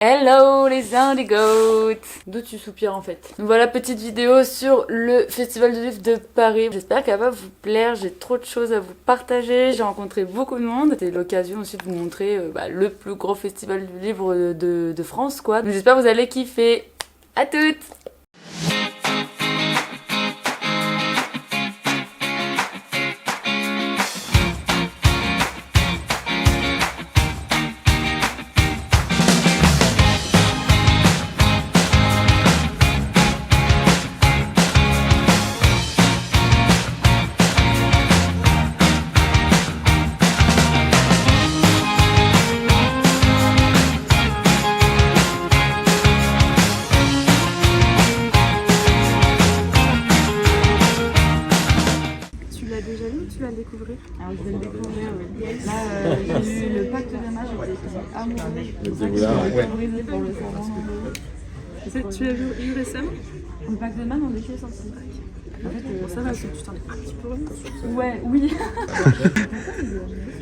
Hello les Indigoats! D'où tu soupires en fait. Donc voilà, petite vidéo sur le Festival du livre de Paris. J'espère qu'elle va vous plaire, j'ai trop de choses à vous partager, j'ai rencontré beaucoup de monde. C'est l'occasion aussi de vous montrer le plus gros festival du livre de France quoi. Donc j'espère que vous allez kiffer. À toutes! Déjà lu ou tu vas le découvrir? Alors je vais le découvrir, oui. Là, j'ai lu le Pacte de Mage, j'étais amoureuse. C'est ça que je suis brisée pour le savoir. Tu l'as lu récemment? Le Pacte de Mage, on est sorti. En fait, ça va, tu t'en es un petit peu remis. Ouais, oui.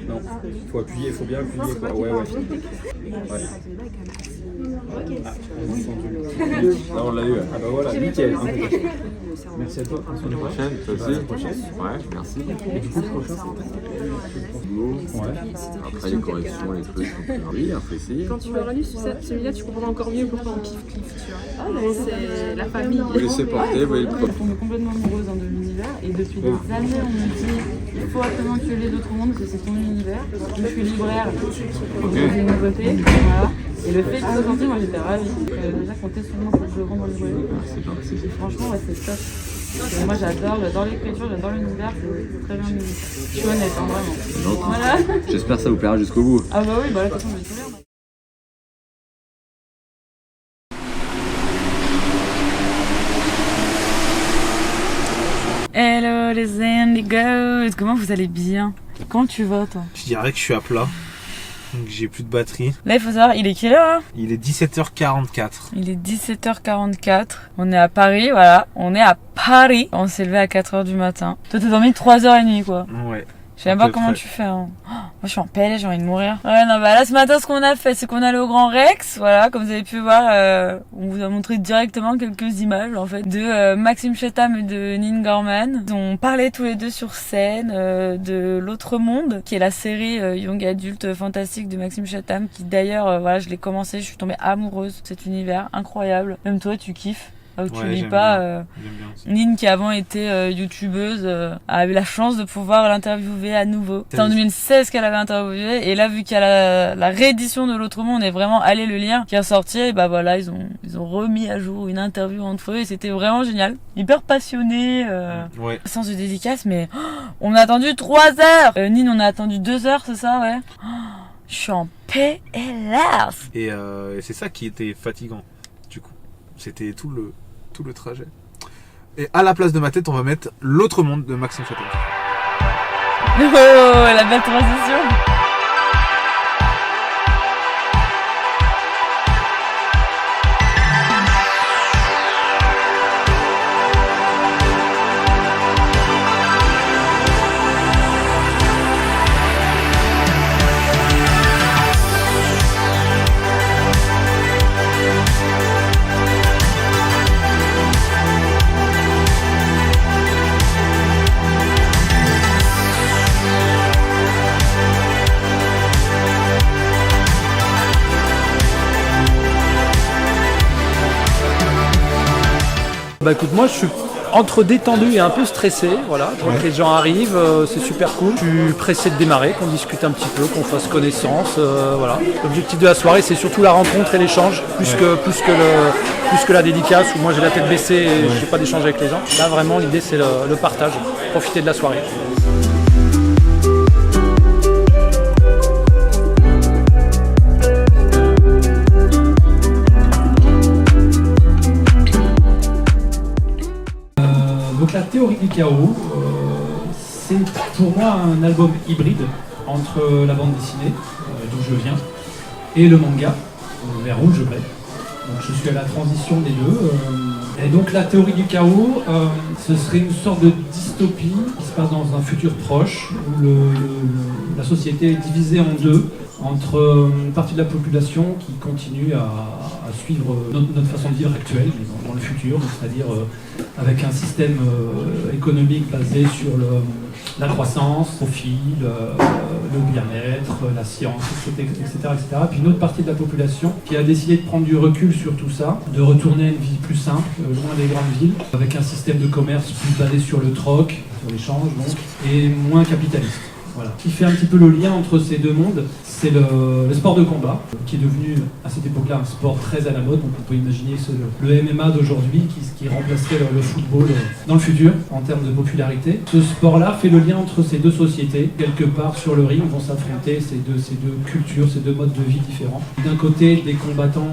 Non, il faut appuyer, il faut bien appuyer quoi. Ouais. Là on l'a eu. Ah bah voilà, nickel. Merci à toi. À la prochaine, toi aussi. Ouais, merci. Et du coup, le prochain c'est Après les corrections, les trucs, oui, un plaisir. Quand tu l'auras lu celui-là, tu comprendras encore mieux pourquoi on kiffe, tu vois. C'est la famille. Vous laissez porter, vous voyez le Je tombe complètement amoureuse de l'univers et depuis des années on me dit il faut absolument que tu lis d'autres mondes parce que c'est ton univers. Je suis libraire, j'ai une nouveauté, voilà. Et le fait que ça soit sorti, moi j'étais ravie. Déjà compter sur moi pour que je le vende en librairie. C'est gentil. Franchement ouais, c'est top. Et moi j'adore l'écriture, j'adore l'univers, c'est très bien mis. Je suis honnête, hein, vraiment. C'est gentil. Voilà. J'espère que ça vous plaira jusqu'au bout. Ah bah oui, bah là de toute façon je vais tout lire. Hello les Indigoats, comment vous allez bien? Comment tu vas toi? Je dirais que je suis à plat, donc j'ai plus de batterie. Là il faut savoir, il est quelle heure là? Il est 17h44. Il est 17h44, on est à Paris, voilà, on est à Paris. On s'est levé à 4h du matin. Toi t'as dormi 3h30 quoi. Ouais. Je sais même pas comment tu fais hein. Moi je suis en PLS, j'ai envie de mourir. Ouais non bah là ce matin ce qu'on a fait c'est qu'on est allé au Grand Rex, voilà comme vous avez pu voir, on vous a montré directement quelques images en fait de Maxime Chatham et de Nin Gorman. Ils ont parlé tous les deux sur scène de L'Autre Monde qui est la série young adulte fantastique de Maxime Chatham qui d'ailleurs voilà je l'ai commencé, je suis tombée amoureuse de cet univers incroyable. Même toi tu kiffes. Où tu lis pas. Nin qui avant était youtubeuse a eu la chance de pouvoir l'interviewer à nouveau. C'était en 2016 qu'elle avait interviewé et là vu qu'il y a la réédition de L'Autre Monde, on est vraiment allé le lire qui est sorti et bah voilà ils ont remis à jour une interview entre eux et c'était vraiment génial. Hyper passionné, sens de dédicace mais on a attendu 3 heures. Nin on a attendu 2 heures c'est ça ouais. Je suis en PLS. Et c'est ça qui était fatigant du coup. C'était tout le trajet. Et à la place de ma tête, on va mettre L'Autre Monde de Maxime Chatham. Oh, la belle transition. Bah écoute, moi je suis entre détendu et un peu stressé, voilà, je vois que les gens arrivent, c'est super cool. Je suis pressé de démarrer, qu'on discute un petit peu, qu'on fasse connaissance, voilà. L'objectif de la soirée c'est surtout la rencontre et l'échange, plus que la dédicace où moi j'ai la tête baissée et je ne fais pas d'échange avec les gens. Là vraiment l'idée c'est le partage, profiter de la soirée. Donc la théorie du chaos, c'est pour moi un album hybride entre la bande dessinée, d'où je viens, et le manga, vers où je vais. Donc je suis à la transition des deux. Et donc la théorie du chaos, ce serait une sorte de dystopie qui se passe dans un futur proche, où la société est divisée en deux, entre une partie de la population qui continue à suivre notre façon de vivre actuelle dans le futur, c'est-à-dire avec un système économique basé sur la croissance, le profit, le bien-être, la science, etc., etc. Puis une autre partie de la population qui a décidé de prendre du recul sur tout ça, de retourner à une vie plus simple, loin des grandes villes, avec un système de commerce plus basé sur le troc, sur l'échange donc, et moins capitaliste. Voilà. Ce qui fait un petit peu le lien entre ces deux mondes, c'est le sport de combat, qui est devenu à cette époque-là un sport très à la mode. Donc on peut imaginer le MMA d'aujourd'hui qui remplacerait le football dans le futur en termes de popularité. Ce sport-là fait le lien entre ces deux sociétés. Quelque part sur le ring vont s'affronter ces deux cultures, ces deux modes de vie différents. D'un côté, des combattants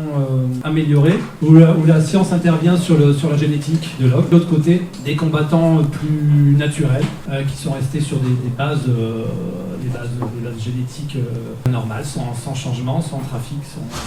améliorés, où la science intervient sur la génétique de l'homme. De l'autre côté, des combattants plus naturels, qui sont restés sur des bases génétiques normales, sans changement, sans trafic,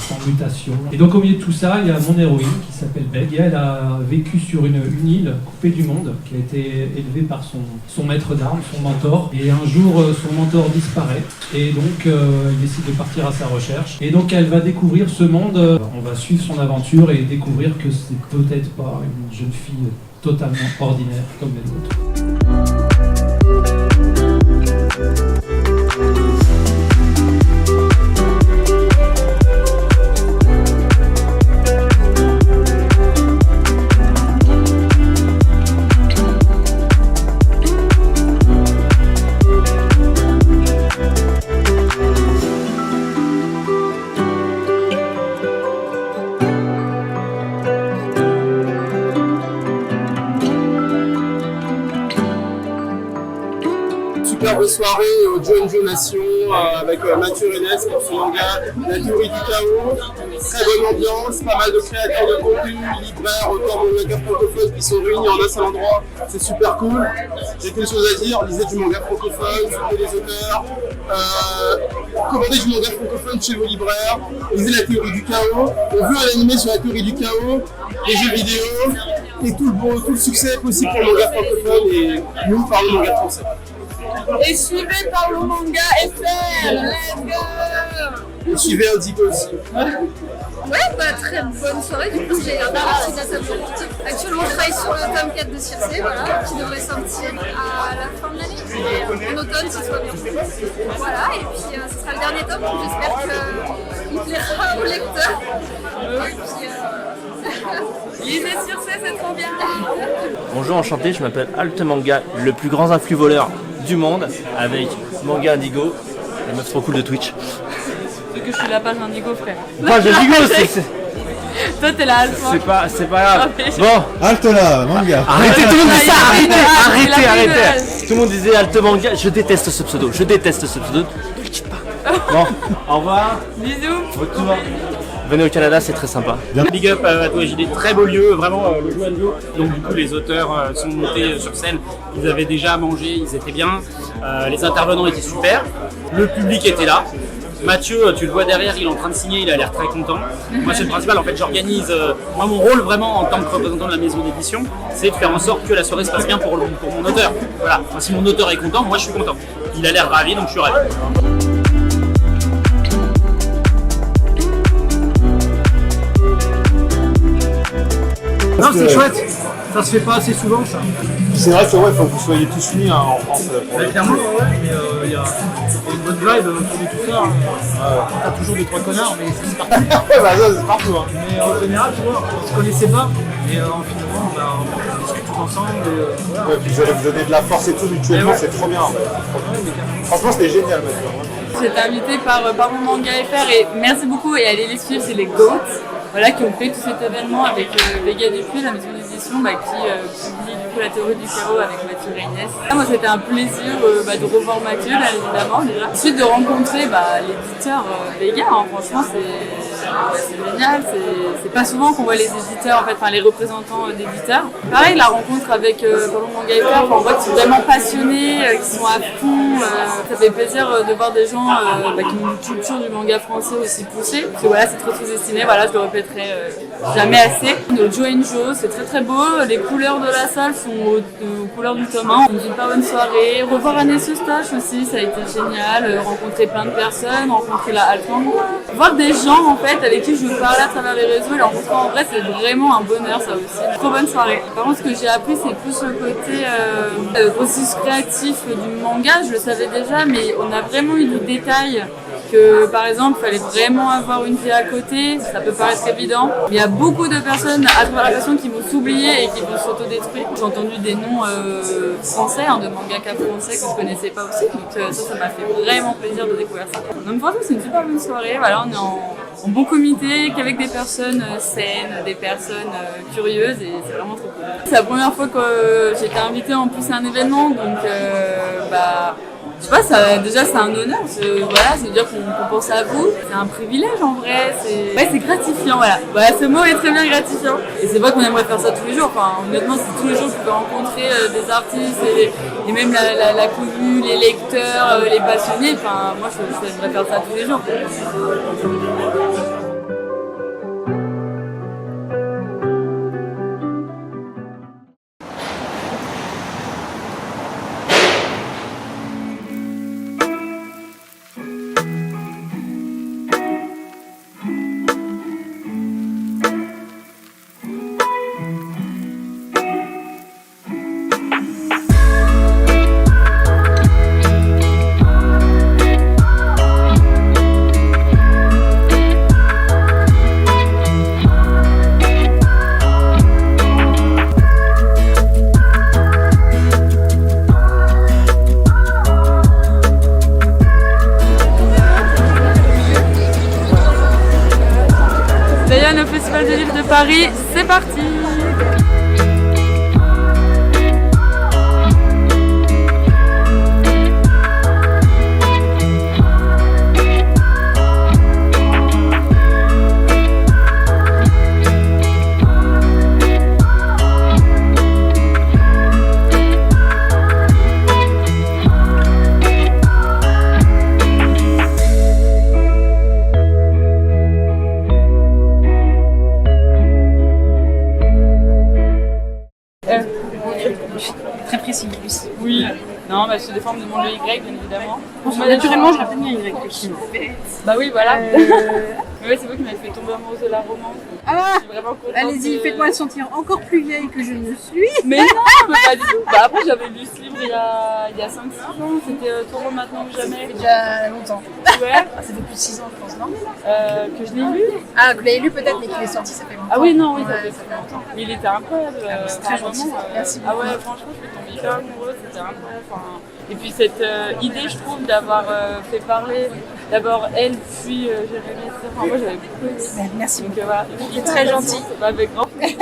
sans mutation. Et donc au milieu de tout ça, il y a mon héroïne qui s'appelle Beg. Et elle a vécu sur une île coupée du monde, qui a été élevée par son maître d'armes, son mentor. Et un jour, son mentor disparaît. Et donc il décide de partir à sa recherche. Et donc elle va découvrir ce monde. On va suivre son aventure et découvrir que c'est peut-être pas une jeune fille totalement ordinaire comme les autres. Superbe soirée au Joe Nation avec Mathieu Rennes pour son manga La théorie du chaos. Très bonne ambiance, pas mal de créateurs de contenu, libraires, auteurs de manga francophones qui sont réunis en un seul endroit. C'est super cool. J'ai qu'une chose à dire, lisez du manga francophone, soutenez les auteurs, commandez du manga francophone chez vos libraires, lisez La théorie du chaos. On veut un animé sur La théorie du chaos, les jeux vidéo et tout le succès possible pour le manga francophone et nous parlons manga français. Et suivez Parlons Manga FR, let's go. Et suivez Audico aussi. Ouais, très bonne soirée. Du coup, j'ai un partie de la table productive. Actuellement, je travaille sur le tome 4 de Circé, voilà, qui devrait sortir à la fin de l'année, en automne, si tout va bien. Voilà, et puis ce sera le dernier tome, donc j'espère qu'il plaira aux lecteurs. Et puis, Lisez Circé, c'est trop bien. Bonjour, enchanté, je m'appelle Altemanga, le plus grand influx voleur du monde, avec Manga Indigo, la meuf trop cool de Twitch. C'est que je suis la page Indigo, frère. Page Indigo, c'est... Toi, t'es la Alpha. C'est pas grave. Bon, Halte là, manga. arrêtez, tout le monde dit ça, arrêtez. Tout le monde disait Altemanga, je déteste ce pseudo, ne le quitte pas. Bon, au revoir. Bisous. Retour. Venez au Canada, c'est très sympa. Big up à toi JD, très beau lieu, vraiment le jour à jour. Donc du coup les auteurs sont montés sur scène, ils avaient déjà mangé, ils étaient bien, les intervenants étaient super, le public était là. Mathieu, tu le vois derrière, il est en train de signer, il a l'air très content. Moi c'est le principal, en fait j'organise, moi mon rôle vraiment en tant que représentant de la maison d'édition, c'est de faire en sorte que la soirée se passe bien pour mon auteur. Voilà, moi, si mon auteur est content, moi je suis content. Il a l'air ravi, donc je suis ravi. Non, c'est chouette, ça se fait pas assez souvent ça. C'est vrai que ouais, faut que vous soyez tous unis en France. Clairement, ouais, mais il y a une bonne vibe autour de tout ça. T'as toujours des trois connards, mais c'est partout. Ouais, bah ça c'est partout. Hein. Mais en général, tu vois, on se connaissait pas, et finalement, on discute tous ensemble. Et, voilà. Ouais, puis vous allez vous donner de la force et tout mutuellement, c'est trop bien. Franchement, c'était génial, Mathieu. J'étais invitée par Parlons Manga FR et merci beaucoup et allez les suivre, c'est les GOATs. Voilà, qui ont fait tout cet événement avec Vega Dupuis, la maison d'édition, qui publie du coup La théorie du chaos avec Mathieu Reynès. Moi, c'était un plaisir de revoir Mathieu, là, évidemment, déjà. Ensuite, de rencontrer l'éditeur Vega, franchement, c'est génial. C'est pas souvent qu'on voit les éditeurs, les représentants d'éditeurs. Pareil, la rencontre avec Parlons Manga FR, on voit qu'ils sont vraiment passionnés, qu'ils sont à fond ça fait plaisir de voir des gens qui ont une culture du manga français aussi poussée. Parce que voilà, c'est trop sous-estimé, voilà, je le répéterai jamais assez. Le Joe & Joe, c'est très très beau, les couleurs de la salle sont aux couleurs du tome 1. On une super bonne soirée. Revoir Anne Eustache aussi, ça a été génial. Rencontrer plein de personnes, rencontrer la Alpang. Voir des gens en fait avec qui je parlais à travers les réseaux et les rencontrer en vrai, c'est vraiment un bonheur ça aussi. Trop bonne soirée. Par contre, ce que j'ai appris, c'est plus le côté processus créatif du manga. Je le savais déjà, mais on a vraiment eu du détail. Que par exemple, il fallait vraiment avoir une vie à côté, ça peut paraître évident. Mais il y a beaucoup de personnes à travers la passion qui vont s'oublier et qui vont s'autodétruire. J'ai entendu des noms français, de mangaka français que je connaissais pas aussi, donc ça m'a fait vraiment plaisir de découvrir ça. Donc franchement, c'est une super bonne soirée. Voilà, on est en bon comité, qu'avec des personnes saines, des personnes curieuses et c'est vraiment trop cool. C'est la première fois que j'ai été invitée en plus à un événement, donc je sais pas, déjà c'est un honneur, voilà, c'est dire qu'on pense à vous, c'est un privilège en vrai, c'est gratifiant, voilà, ce mot est très bien gratifiant. Et c'est vrai qu'on aimerait faire ça tous les jours, enfin honnêtement si tous les jours je peux rencontrer des artistes et même la commune, les lecteurs, les passionnés, enfin moi je aimerais faire ça tous les jours. D'ailleurs, au Festival de livres de Paris, c'est parti! Très précis. Oui. Non, c'est des formes de monde de Y, bien évidemment. Naturellement, j'aurais pas mis un Y, effectivement. Bah oui, voilà. Mais c'est vous qui m'avez fait tomber amoureuse de la romance. Ah, allez-y, faites-moi le sentir encore plus vieille que je ne suis. Mais non, mais pas du tout. Bah après, j'avais lu ce livre il y a 5-6 ans. C'était Taureau maintenant ou jamais. Déjà longtemps. Ouais. Ça fait plus de 6 ans, je pense, non que je l'ai lu. Ah, que vous l'avez lu peut-être, mais qu'il est sorti, ça fait longtemps. Ah oui, non, oui, ça fait longtemps. Mais il était incroyable. C'est très gentil. Merci beaucoup. Ah ouais, franchement, je suis tombée hyper amoureuse. C'était incroyable. Et puis cette idée, je trouve, d'avoir fait parler d'abord elle, puis Jérémy, etc. Moi, j'avais beaucoup aimé. Merci beaucoup. Voilà. C'est très gentil. Avec grand plaisir.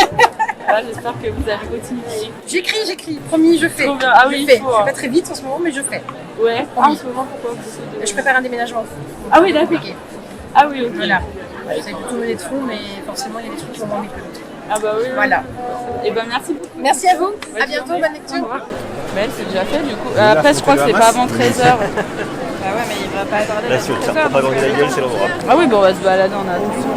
Voilà, j'espère que vous allez continuer. J'écris. Promis, je fais. Trop bien. Ah oui, je fais. faut, Je fais pas très vite en ce moment, mais je fais. Ouais. Ah, en ce moment, pourquoi Je prépare un déménagement. Ah oui, d'accord. Ah oui, ok. Voilà. J'essaie de tout mener de front, mais forcément, il y a des trucs qui vont m'embêter que d'autres. Ah bah oui. Voilà. Et ben merci beaucoup. Merci à vous. À bientôt, bonne lecture. Mais elle, c'est déjà fait du coup. Après, je crois que c'est pas avant 13h. Ah ouais, mais il va pas tarder. Là, si on ne tire pas dans la gueule, c'est l'endroit. Ah oui, bon, on va se balader en attendant.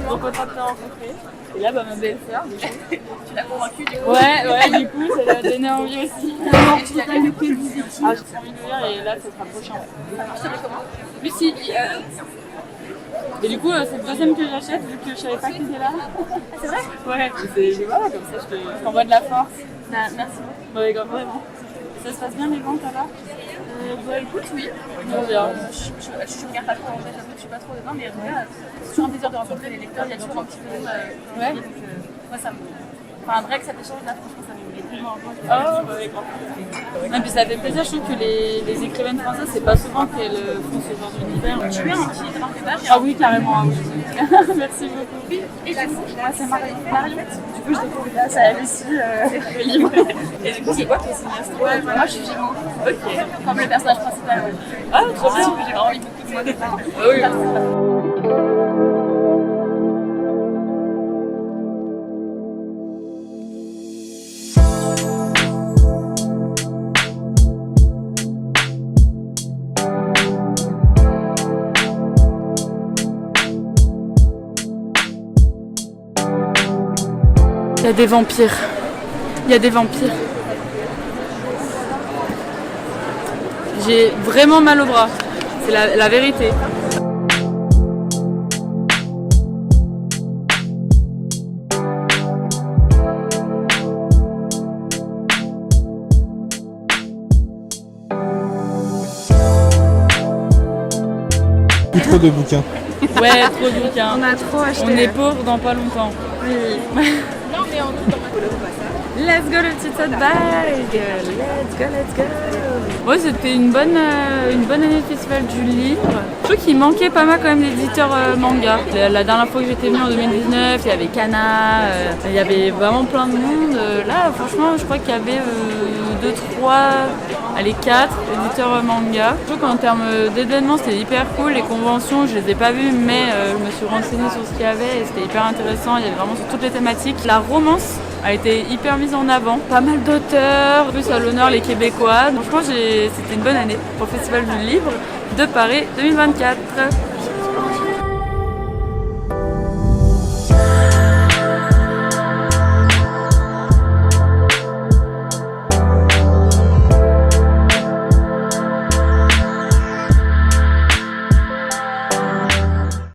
Trop contente de te rencontrer. Et là, ma belle-sœur, tu l'as convaincue du coup? Ouais, du coup, ça l'a donné envie aussi. Ah, j'ai trop envie de lire et là, ça sera prochain. Ça s'appelle comment? Lucie. Et du coup, c'est le deuxième que j'achète vu que je savais pas qu'il était là. Ah, c'est vrai? Ouais, voilà, comme ça, je t'envoie de la force. Merci beaucoup. Ouais, vraiment. Ça se passe bien les ventes là-bas? Bah écoute, oui. Je regarde pas trop en fait, j'avoue que je suis pas trop dedans, mais c'est toujours un plaisir de rencontrer les lecteurs, il y a toujours un petit peu ouais. Donc moi ça me... Enfin, Drake, ça t'échange là, franchement, ça me met tellement en joie. Et puis ça fait plaisir, je trouve que les écrivaines françaises, c'est pas souvent qu'elles font ce genre d'univers. Tu es un petit drapage? Ah oui, carrément. Ah oui. Merci beaucoup. Et du coup, moi, c'est Mariette. Du coup, je découvre grâce à elle aussi le livre. Et du coup, c'est quoi tes cinéastes? Ouais, moi, je suis Gémeaux. Ok. Comme le personnage principal, ouais. Ah, trop bien. J'ai vraiment lu beaucoup de mots dedans. Ah oui. Il y a des vampires. Il y a des vampires. J'ai vraiment mal au bras. C'est la vérité. Plus trop de bouquins. Ouais, trop de bouquins. On a trop acheté. On est pauvres dans pas longtemps. Oui. Non, mais on est dans ma Let's go le petit tote bag. Let's go, let's go. Ouais, c'était une bonne année de festival du livre. Je trouve qu'il manquait pas mal quand même d'éditeurs manga. La dernière fois que j'étais venue en 2019, il y avait Kana, il y avait vraiment plein de monde. Là, franchement, je crois qu'il y avait 2, 3, allez 4 éditeurs manga. Je trouve qu'en termes d'événements, c'était hyper cool. Les conventions, je les ai pas vues, mais je me suis renseignée sur ce qu'il y avait et c'était hyper intéressant. Il y avait vraiment sur toutes les thématiques. La romance a été hyper mise en avant. Pas mal d'auteurs, plus à l'honneur les Québécois. Donc, franchement, c'était une bonne année pour le Festival du Livre de Paris 2024.